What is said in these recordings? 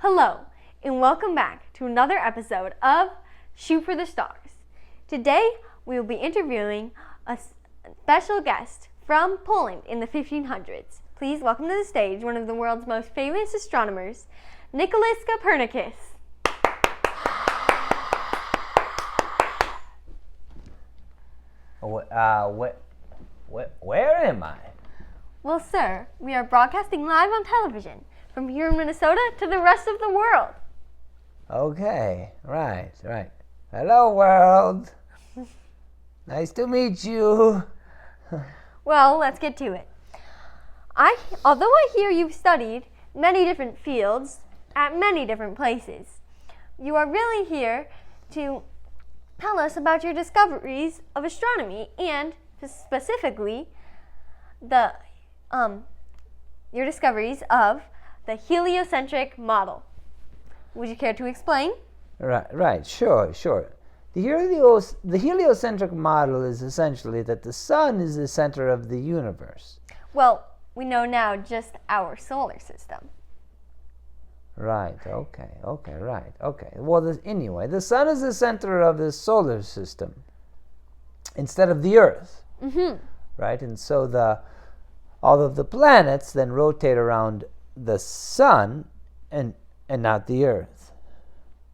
Hello, and welcome back to another episode of Shoot for the Stars. Today, we will be interviewing a special guest from Poland in the 1500s. Please welcome to the stage one of the world's most famous astronomers, Nicholas Copernicus. Where am I? Well, sir, we are broadcasting live on television from here in Minnesota to the rest of the world. Okay, right. Hello, world. Nice to meet you. Well, let's get to it. Although I hear you've studied many different fields at many different places, you are really here to tell us about your discoveries of astronomy and specifically your discoveries of the heliocentric model. Would you care to explain? Right. Sure. The heliocentric model is essentially that the sun is the center of the universe. Well, we know now just our solar system. Right. Okay. Well, anyway, the sun is the center of the solar system instead of the Earth. Mm-hmm. Right, and so all of the planets then rotate around the sun and not the Earth.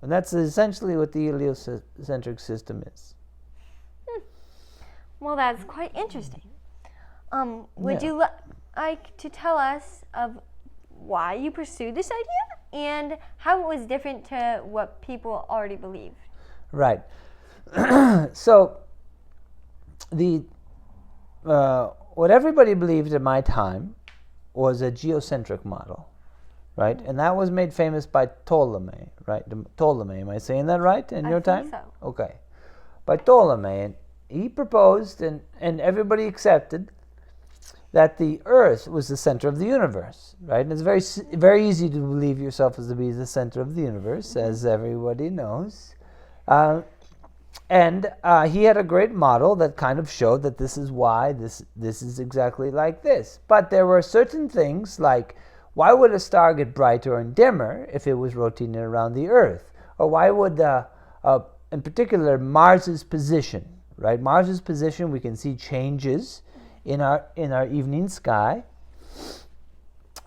And that's essentially what the heliocentric system is. Well, that's quite interesting. Would you like to tell us of why you pursued this idea and how it was different to what people already believed? Right. So what everybody believed at my time was a geocentric model, right? Mm-hmm. And that was made famous by Ptolemy, right? Ptolemy, am I saying that right in your time? I think so. Okay. By Ptolemy, and he proposed, and everybody accepted, that the Earth was the center of the universe, right? And it's very easy to believe yourself as to be the center of the universe, mm-hmm. as everybody knows. And he had a great model that kind of showed that this is why this is exactly like this. But there were certain things like, why would a star get brighter and dimmer if it was rotating around the Earth? Or why would, in particular, Mars's position, right? Mars's position, we can see changes in our evening sky.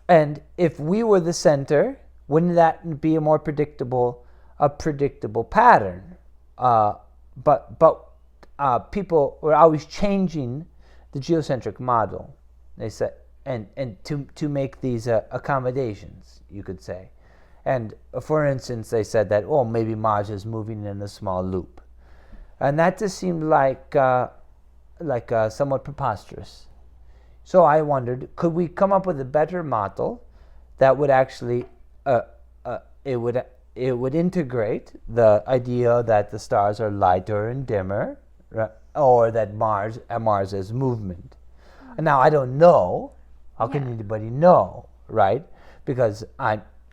And if we were the center, wouldn't that be a more predictable pattern? But people were always changing the geocentric model. They said, and to make these accommodations, you could say. And for instance, they said that maybe Mars is moving in a small loop, and that just seemed like somewhat preposterous. So I wondered, could we come up with a better model that would actually it would integrate the idea that the stars are lighter and dimmer, right? Or that Mars has movement. And now I don't know. How can anybody know, right? Because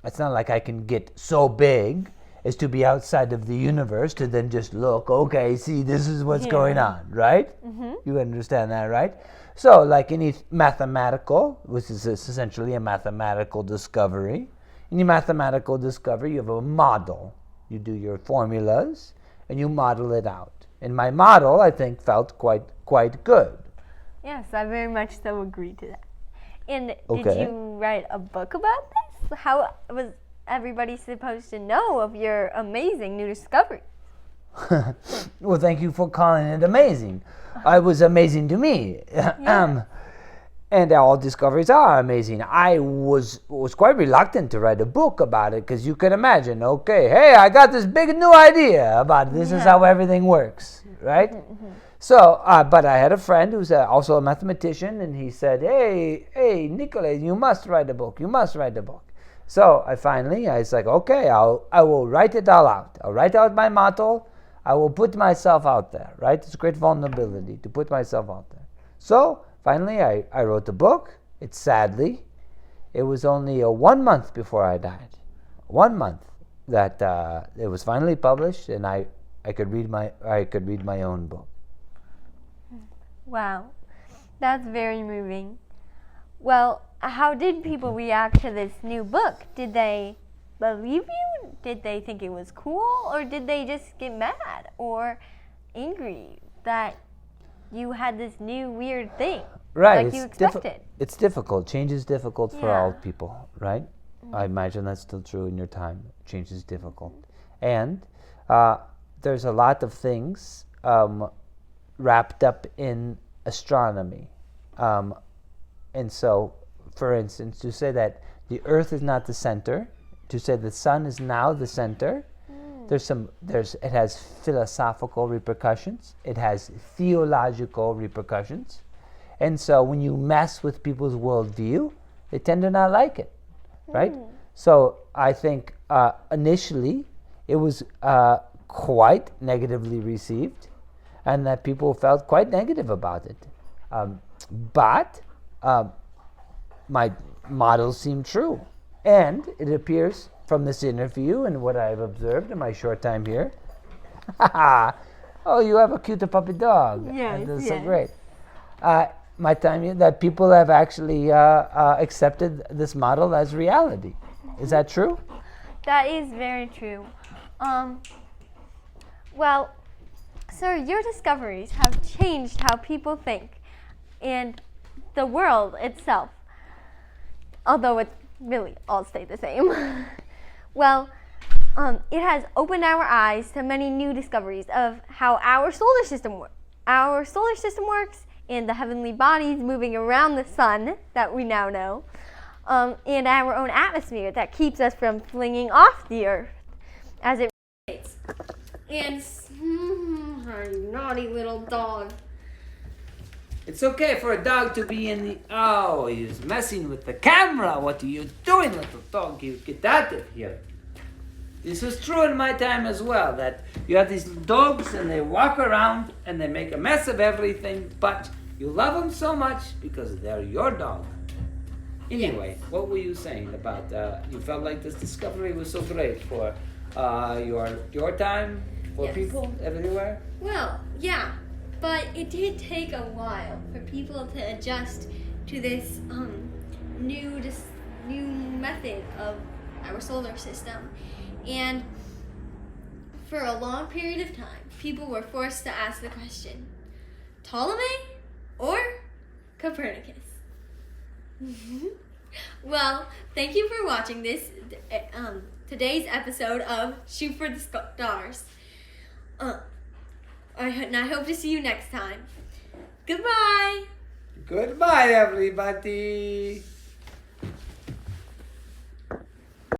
it's not like I can get so big as to be outside of the universe to then just look, okay, see, this is what's going on, right? Mm-hmm. You understand that, right? So like any mathematical, which is essentially a mathematical discovery, in mathematical discovery, you have a model. You do your formulas, and you model it out. And my model, I think, felt quite good. Yes, I very much so agree to that. And Okay. Did you write a book about this? How was everybody supposed to know of your amazing new discovery? Well, thank you for calling it amazing. It was amazing to me. Yeah. And all discoveries are amazing. I was quite reluctant to write a book about it because you can imagine, okay, hey, I got this big new idea about it. This is how everything works, right? Mm-hmm. So, but I had a friend who's also a mathematician, and he said, hey, Nicholas, you must write a book. So I was like, okay, I will write it all out. I'll write out my model. I will put myself out there, right? It's a great vulnerability to put myself out there. So finally, I wrote the book. It was only 1 month before I died. 1 month that it was finally published, and I could read my own book. Wow, that's very moving. Well, how did people react to this new book? Did they believe you? Did they think it was cool? Or did they just get mad or angry that you had this new weird thing? Right. Like you expected. It's difficult. Change is difficult for all Yeah. people, right? I imagine that's still true in your time. Change is difficult. And there's a lot of things wrapped up in astronomy. And so, for instance, to say that the Earth is not the center, to say the sun is now the center, it has philosophical repercussions, it has theological repercussions. And so when you mess with people's worldview, they tend to not like it, right? So I think initially it was quite negatively received, and that people felt quite negative about it. But my models seem true. And it appears from this interview and what I've observed in my short time here. Oh, you have a cute puppy dog. Yes, That's so yes. great. My time here, that people have actually accepted this model as reality. Is that true? That is very true. Well, sir, your discoveries have changed how people think and the world itself, although it's really all stayed the same. Well, it has opened our eyes to many new discoveries of how our solar system works and the heavenly bodies moving around the sun that we now know, and our own atmosphere that keeps us from flinging off the Earth as it rotates. And naughty little dog. It's okay for a dog to be in the... Oh, he's messing with the camera. What are you doing, little dog? You get out of here. This was true in my time as well, that you have these dogs and they walk around and they make a mess of everything, but you love them so much because they're your dog. Anyway, what were you saying about you felt like this discovery was so great for your time, for Yes. people everywhere? Well, yeah, but it did take a while for people to adjust to this new method of our solar system. And for a long period of time, people were forced to ask the question, Ptolemy or Copernicus? Well, thank you for watching this today's episode of Shoot for the Stars. I hope to see you next time. Goodbye. Goodbye, everybody.